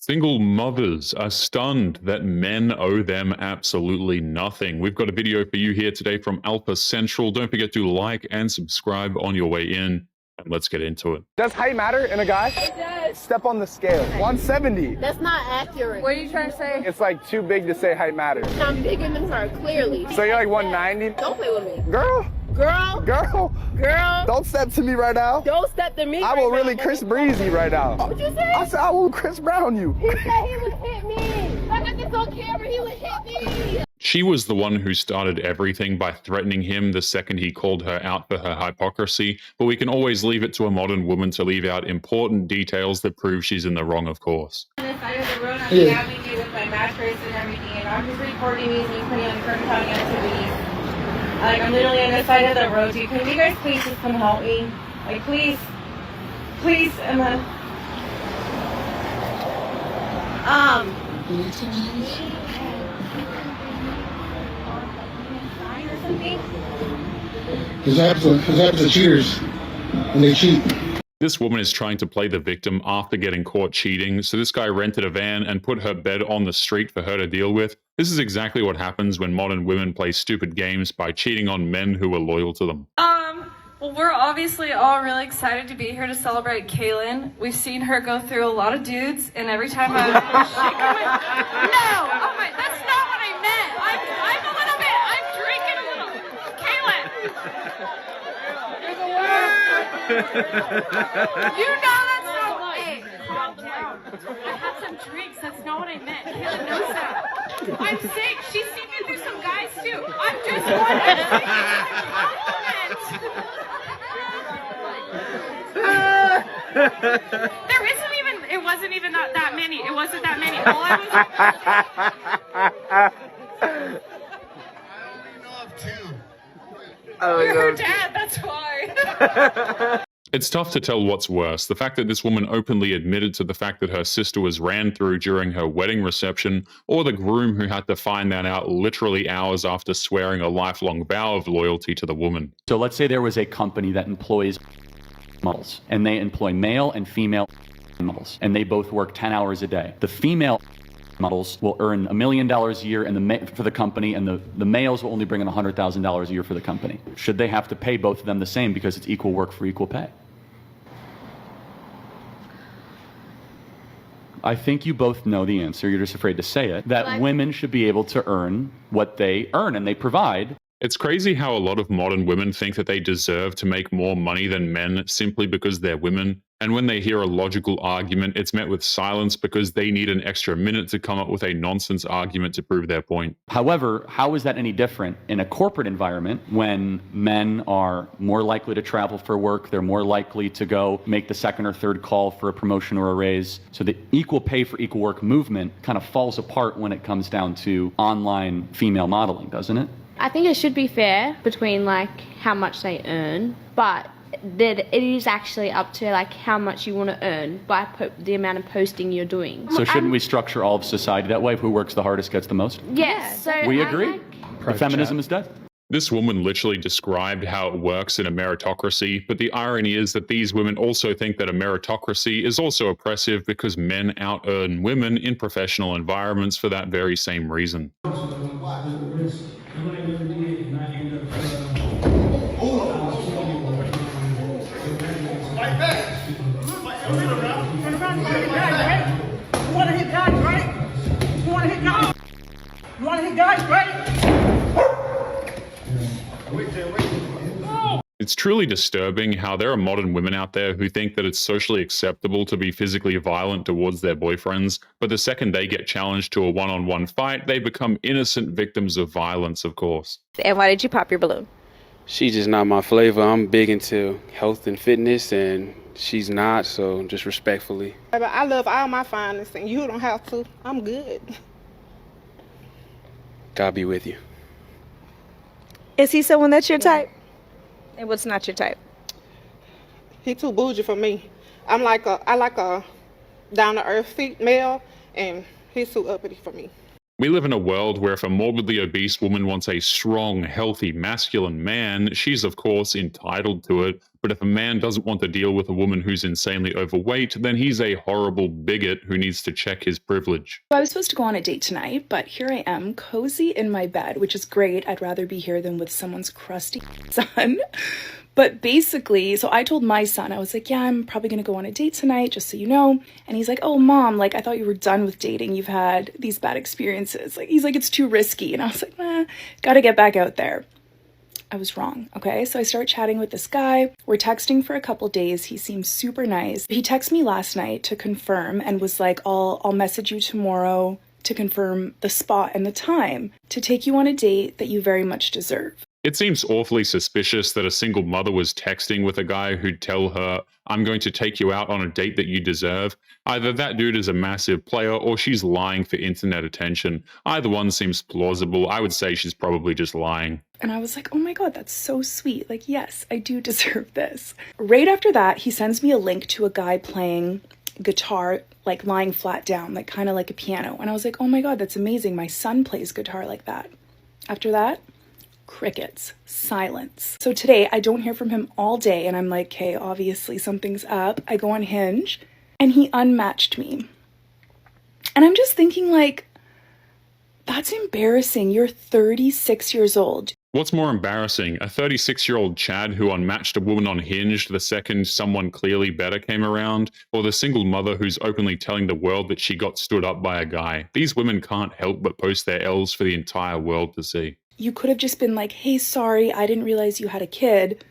Single mothers are stunned that men owe them absolutely nothing. We've got a video for you here today from Alpha Central. Don't forget to like and subscribe on your way in. And let's get into it. Does height matter in a guy? It does. Step on the scale. 170. That's not accurate. What are you trying to say? It's like too big to say height matters. I'm bigger than her, clearly. So you're like 190? Don't play with me. Girl? Girl? Girl? Girl? Don't step to me right now. Don't step to me. I will really Chris Breezy right now. What'd you say? I said I will Chris Brown you. He said he would hit me. I got this on camera, he would hit me. She was the one who started everything by threatening him the second he called her out for her hypocrisy, but we can always leave it to a modern woman to leave out important details that prove she's in the wrong, of course. On the side of the road, I'm stabbing you with my mattress and everything, and I'm just recording these and putting on Kern County activities. Like, I'm literally on the side of the road. Can you guys please just come help me? Like, please. Please, Emma. This happens to cheaters when they cheat. This woman is trying to play the victim after getting caught cheating, so this guy rented a van and put her bed on the street for her to deal with. This is exactly what happens when modern women play stupid games by cheating on men who are loyal to them. Well, we're obviously all really excited to be here to celebrate Kaylin. We've seen her go through a lot of dudes, and every time I No! Oh my, that's not what I meant! I'm a little bit, I'm drinking a little. Kaylin! You know that's not what. Hey, calm down. I had some drinks, that's not what I meant. Kaylin knows that. I'm sick. She's seen me through some guys too. I'm just wanting to say a compliment. There isn't even, it wasn't even that many. It wasn't that many. All I was. You're her dad, that's why. It's tough to tell what's worse, the fact that this woman openly admitted to the fact that her sister was ran through during her wedding reception, or the groom who had to find that out literally hours after swearing a lifelong vow of loyalty to the woman. So let's say there was a company that employs models, and they employ male and female models, and they both work 10 hours a day. The female models will earn $1 million a year for the company, and the males will only bring in $100,000 a year for the company. Should they have to pay both of them the same because it's equal work for equal pay? I think you both know the answer, you're just afraid to say it, that women should be able to earn what they earn and they provide. It's crazy how a lot of modern women think that they deserve to make more money than men simply because they're women. And when they hear a logical argument, it's met with silence because they need an extra minute to come up with a nonsense argument to prove their point. However, how is that any different in a corporate environment when men are more likely to travel for work, they're more likely to go make the second or third call for a promotion or a raise? So the equal pay for equal work movement kind of falls apart when it comes down to online female modeling, doesn't it? I think it should be fair between like how much they earn, but that it is actually up to like how much you want to earn by the amount of posting you're doing. So shouldn't we structure all of society that way? Who works the hardest gets the most? Yes. So we agree. Feminism is dead. This woman literally described how it works in a meritocracy, but the irony is that these women also think that a meritocracy is also oppressive because men out-earn women in professional environments for that very same reason. It's truly disturbing how there are modern women out there who think that it's socially acceptable to be physically violent towards their boyfriends, but the second they get challenged to a one-on-one fight, they become innocent victims of violence, of course. And why did you pop your balloon? She's just not my flavor. I'm big into health and fitness, and she's not, so just respectfully. I love all my finest, and you don't have to. I'm good. God be with you. Is he someone that's your type? And what's not your type? He too bougie for me. I like a down-to-earth female, and he's too uppity for me. We live in a world where if a morbidly obese woman wants a strong, healthy, masculine man, she's of course entitled to it. But if a man doesn't want to deal with a woman who's insanely overweight, then he's a horrible bigot who needs to check his privilege. I was supposed to go on a date tonight, but here I am, cozy in my bed, which is great. I'd rather be here than with someone's crusty son. But basically, so I told my son, I was like, yeah, I'm probably going to go on a date tonight, just so you know. And he's like, oh, Mom, like, I thought you were done with dating. You've had these bad experiences. Like, he's like, it's too risky. And I was like, gotta get back out there. I was wrong, okay? So I start chatting with this guy. We're texting for a couple days. He seems super nice. He texted me last night to confirm and was like, I'll message you tomorrow to confirm the spot and the time to take you on a date that you very much deserve. It seems awfully suspicious that a single mother was texting with a guy who'd tell her, I'm going to take you out on a date that you deserve. Either that dude is a massive player or she's lying for internet attention. Either one seems plausible. I would say she's probably just lying. And I was like, oh my God, that's so sweet. Like, yes, I do deserve this. Right after that, he sends me a link to a guy playing guitar, like lying flat down, like kind of like a piano. And I was like, oh my God, that's amazing. My son plays guitar like that. After that, crickets, silence. So today I don't hear from him all day and I'm like, okay, obviously something's up. I go on Hinge and he unmatched me. And I'm just thinking like, that's embarrassing. You're 36 years old. What's more embarrassing, a 36-year-old Chad who unmatched a woman on Hinge the second someone clearly better came around, or the single mother who's openly telling the world that she got stood up by a guy? These women can't help but post their L's for the entire world to see. You could have just been like, hey, sorry, I didn't realize you had a kid.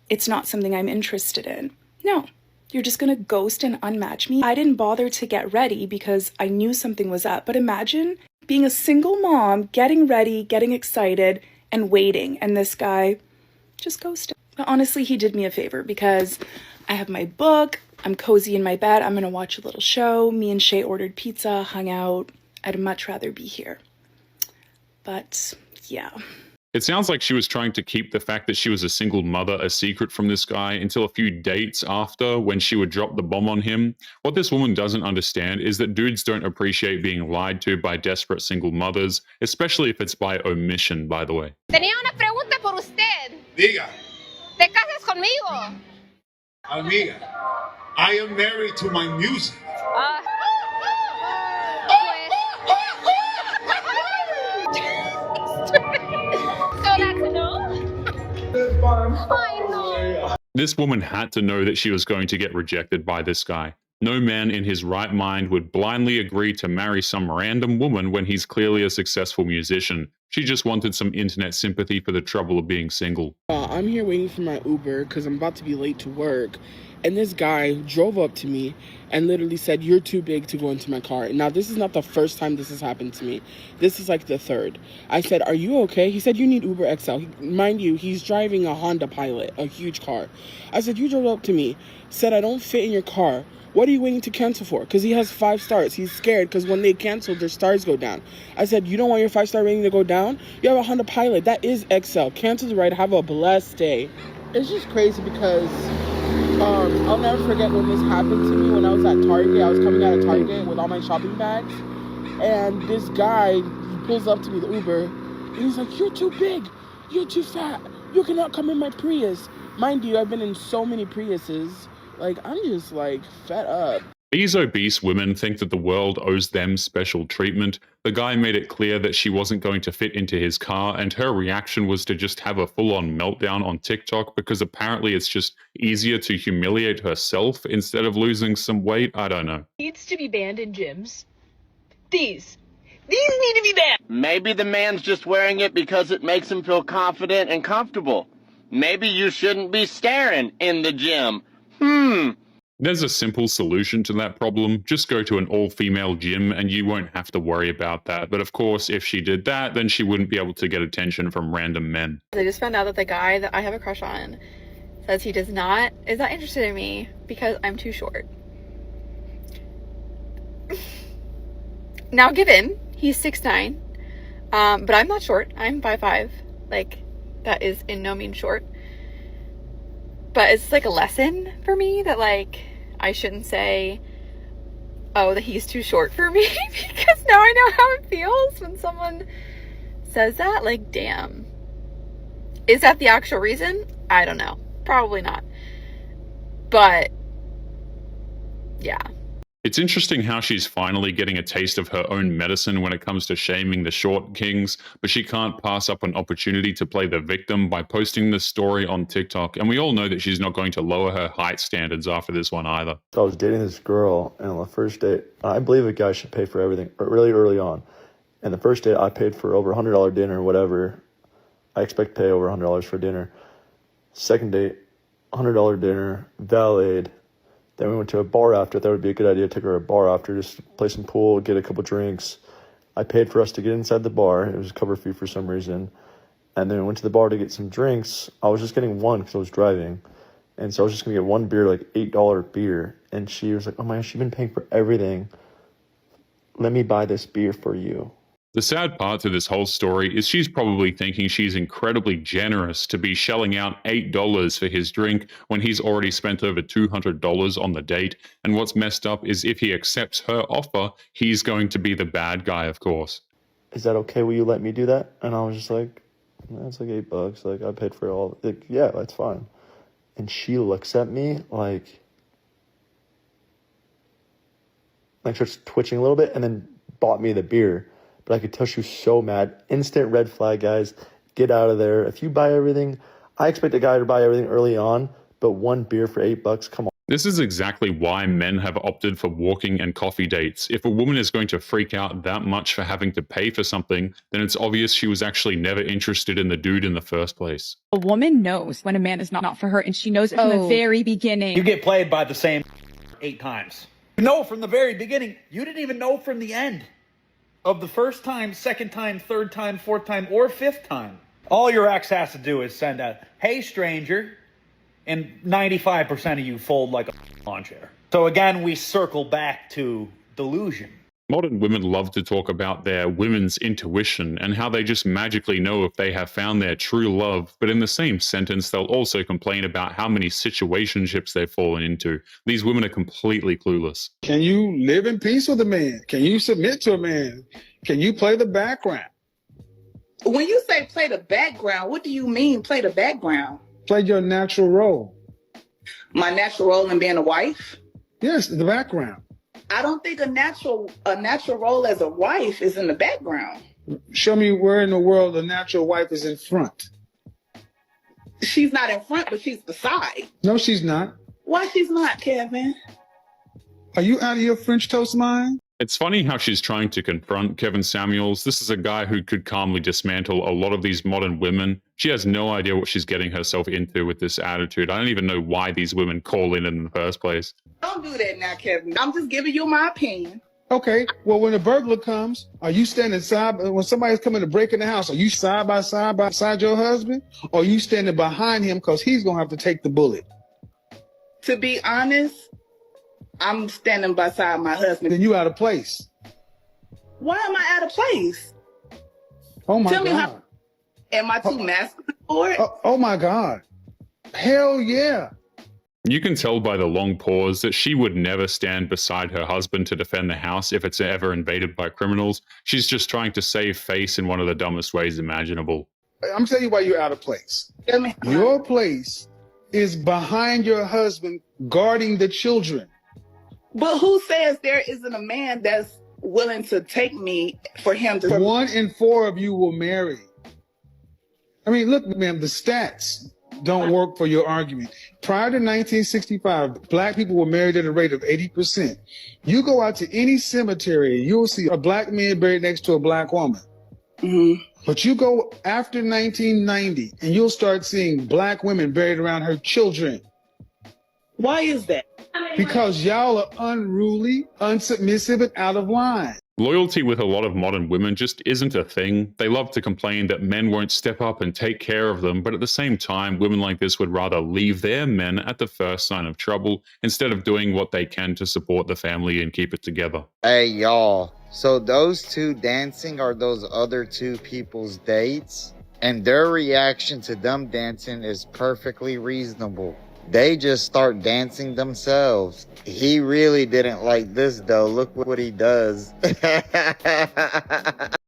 It's not something I'm interested in. No, you're just gonna ghost and unmatch me. I didn't bother to get ready because I knew something was up. But imagine being a single mom, getting ready, getting excited, and waiting, and this guy just ghosted. But honestly, he did me a favor because I have my book, I'm cozy in my bed, I'm gonna watch a little show. Me and Shay ordered pizza, hung out. I'd much rather be here. But yeah. It sounds like she was trying to keep the fact that she was a single mother a secret from this guy until a few dates after, when she would drop the bomb on him. What this woman doesn't understand is that dudes don't appreciate being lied to by desperate single mothers, especially if it's by omission, by the way. Tenía una pregunta por usted. Diga. ¿Te casas conmigo? Amiga, I am married to my music. This woman had to know that she was going to get rejected by this guy. No man in his right mind would blindly agree to marry some random woman when he's clearly a successful musician. She just wanted some internet sympathy for the trouble of being single. I'm here waiting for my Uber because I'm about to be late to work. And this guy drove up to me and literally said, you're too big to go into my car. Now, this is not the first time this has happened to me. This is like the third. I said, are you okay? He said, you need Uber XL. Mind you, he's driving a Honda Pilot, a huge car. I said, you drove up to me, said I don't fit in your car. What are you waiting to cancel for? Because he has 5 stars. He's scared because when they cancel, their stars go down. I said, you don't want your 5-star rating to go down? You have a Honda Pilot. That is XL. Cancel the ride. Have a blessed day. It's just crazy because I'll never forget when this happened to me when I was at Target. I was coming out of Target with all my shopping bags. And this guy pulls up to me, the Uber, and he's like, you're too big. You're too fat. You cannot come in my Prius. Mind you, I've been in so many Priuses. Like, I'm just, like, fed up. These obese women think that the world owes them special treatment. The guy made it clear that she wasn't going to fit into his car, and her reaction was to just have a full-on meltdown on TikTok because apparently it's just easier to humiliate herself instead of losing some weight. I don't know. Needs to be banned in gyms. These need to be banned. Maybe the man's just wearing it because it makes him feel confident and comfortable. Maybe you shouldn't be staring in the gym. There's a simple solution to that problem. Just go to an all-female gym and you won't have to worry about that. But of course, if she did that, then she wouldn't be able to get attention from random men. I just found out that the guy that I have a crush on says he is not interested in me because I'm too short. Now given, he's 6'9", but I'm not short. I'm 5'5". Like, that is in no means short. But it's like a lesson for me that, like, I shouldn't say oh, that he's too short for me, because now I know how it feels when someone says that. Like, damn. Is that the actual reason? I don't know. Probably not. But, yeah. It's interesting how she's finally getting a taste of her own medicine when it comes to shaming the short kings, but she can't pass up an opportunity to play the victim by posting this story on TikTok. And we all know that she's not going to lower her height standards after this one either. So I was dating this girl, and on the first date, I believe a guy should pay for everything really early on. And the first date, I paid for over $100 dinner, whatever. I expect to pay over $100 for dinner. Second date, $100 dinner, valeted. Then we went to a bar after. That would be a good idea to take her to a bar after, just play some pool, get a couple drinks. I paid for us to get inside the bar. It was a cover fee for some reason. And then we went to the bar to get some drinks. I was just getting one because I was driving. And so I was just going to get one beer, like $8 beer. And she was like, oh my gosh, you've been paying for everything. Let me buy this beer for you. The sad part to this whole story is she's probably thinking she's incredibly generous to be shelling out $8 for his drink when he's already spent over $200 on the date. And what's messed up is if he accepts her offer, he's going to be the bad guy, of course. Is that okay? Will you let me do that? And I was just like, that's like $8. Like, I paid for it all. Like, yeah, that's fine. And she looks at me like starts twitching a little bit and then bought me the beer. But I could tell she was so mad. Instant red flag, guys. Get out of there. If you buy everything, I expect a guy to buy everything early on, but one beer for $8, come on. This is exactly why men have opted for walking and coffee dates. If a woman is going to freak out that much for having to pay for something, then it's obvious she was actually never interested in the dude in the first place. A woman knows when a man is not for her, and she knows it from the very beginning. You get played by the same 8 times. You know from the very beginning. You didn't even know from the end of the first time, second time, third time, fourth time, or fifth time. All your ex has to do is send a, hey, stranger, and 95% of you fold like a lawn chair. So again, we circle back to delusion. Modern women love to talk about their women's intuition and how they just magically know if they have found their true love, but in the same sentence, they'll also complain about how many situationships they've fallen into. These women are completely clueless. Can you live in peace with a man? Can you submit to a man? Can you play the background? When you say play the background, what do you mean play the background? Play your natural role. My natural role in being a wife? Yes, the background. I don't think a natural role as a wife is in the background. Show me where in the world a natural wife is in front. She's not in front, but she's beside. No, she's not. Why she's not, Kevin? Are you out of your French toast mind? It's funny how she's trying to confront Kevin Samuels. This is a guy who could calmly dismantle a lot of these modern women. She has no idea what she's getting herself into with this attitude. I don't even know why these women call in the first place. Don't do that now, Kevin. I'm just giving you my opinion. Okay, well, when a burglar comes, are you standing when somebody's coming to break in the house, are you side by side your husband? Or are you standing behind him because he's going to have to take the bullet? To be honest, I'm standing beside my husband. Then you out of place. Why am I out of place? Oh my God. Tell me how, am I too masculine for it? Oh my God. Hell yeah. You can tell by the long pause that she would never stand beside her husband to defend the house if it's ever invaded by criminals. She's just trying to save face in one of the dumbest ways imaginable. I'm telling you why you're out of place. Your place is behind your husband guarding the children. But who says there isn't a man that's willing to take me for him to... 1 in 4 of you will marry. I mean, look, ma'am, the stats don't work for your argument. Prior to 1965, black people were married at a rate of 80%. You go out to any cemetery, you'll see a black man buried next to a black woman. Mm-hmm. But you go after 1990, and you'll start seeing black women buried around her children. Why is that? Because y'all are unruly, unsubmissive, and out of line. Loyalty with a lot of modern women just isn't a thing. They love to complain that men won't step up and take care of them, but at the same time, women like this would rather leave their men at the first sign of trouble instead of doing what they can to support the family and keep it together. Hey, y'all. So those two dancing are those other two people's dates? And their reaction to them dancing is perfectly reasonable. They just start dancing themselves. He really didn't like this though. Look what he does.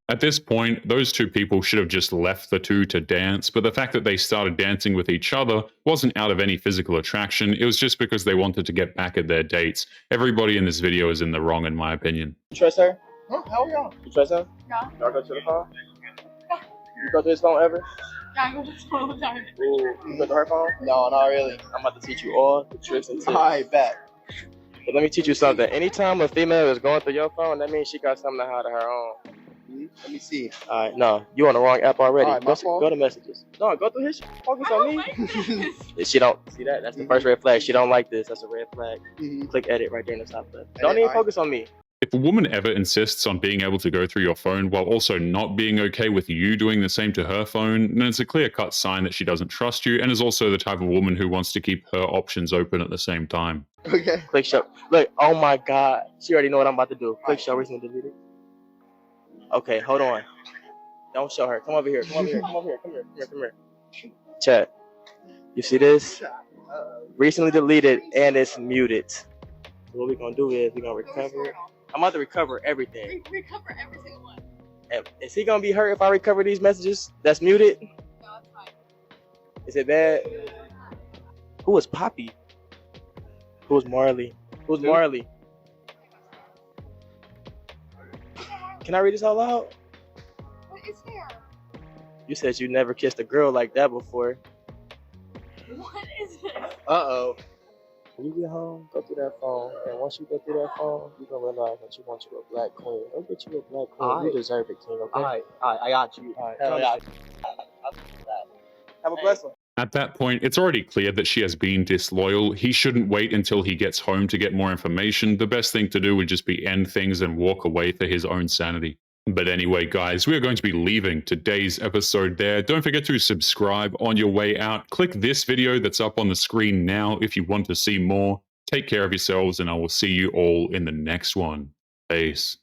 At this point, those two people should have just left the two to dance, but the fact that they started dancing with each other wasn't out of any physical attraction, it was just because they wanted to get back at their dates. Everybody in this video is in the wrong in my opinion. You trust her? Huh? Hell yeah. You trust her? Yeah. Y'all go to the phone? Yeah. You go to his phone ever? Yeah, I go to school all the time. Ooh, you go to her phone? No, not really. I'm about to teach you all the tricks and tips. Alright, bet. But let me teach you something. Anytime a female is going through your phone, that means she got something to hide of her own. Let me see. Alright, no, you on the wrong app already. Right, go to messages. No, go through his shit. Focus on me. She don't see that. That's the first red flag. She don't like this. That's a red flag. Click edit right there in the top left. Don't even focus on me. If a woman ever insists on being able to go through your phone while also not being okay with you doing the same to her phone, then it's a clear-cut sign that she doesn't trust you and is also the type of woman who wants to keep her options open at the same time. Okay. Click show. Look, oh my god. She already know what I'm about to do. Click show recently deleted. Okay, hold on. Don't show her. Come over here. Come over here. Come over here. Come here. Come here. Chat. You see this? Recently deleted and it's muted. So what we're gonna do is we're gonna recover it. I'm about to recover everything. Recover every single one. And is he gonna be hurt if I recover these messages that's muted? No, it's fine. Is it bad? Who was Poppy? Who was Marley? Who's Marley? Can I read this out loud? What is there? You said you never kissed a girl like that before. What is this? Uh-oh. When you get home, go through that phone, and once you go through that phone, you're gonna realize that you want you a black queen. Go get you a black queen. You deserve it, king, okay? Alright, I got you. Alright, have a blessing. At that point, it's already clear that she has been disloyal. He shouldn't wait until he gets home to get more information. The best thing to do would just be end things and walk away for his own sanity. But anyway, guys, we are going to be leaving today's episode there. Don't forget to subscribe on your way out. Click this video that's up on the screen now if you want to see more. Take care of yourselves, and I will see you all in the next one. Peace.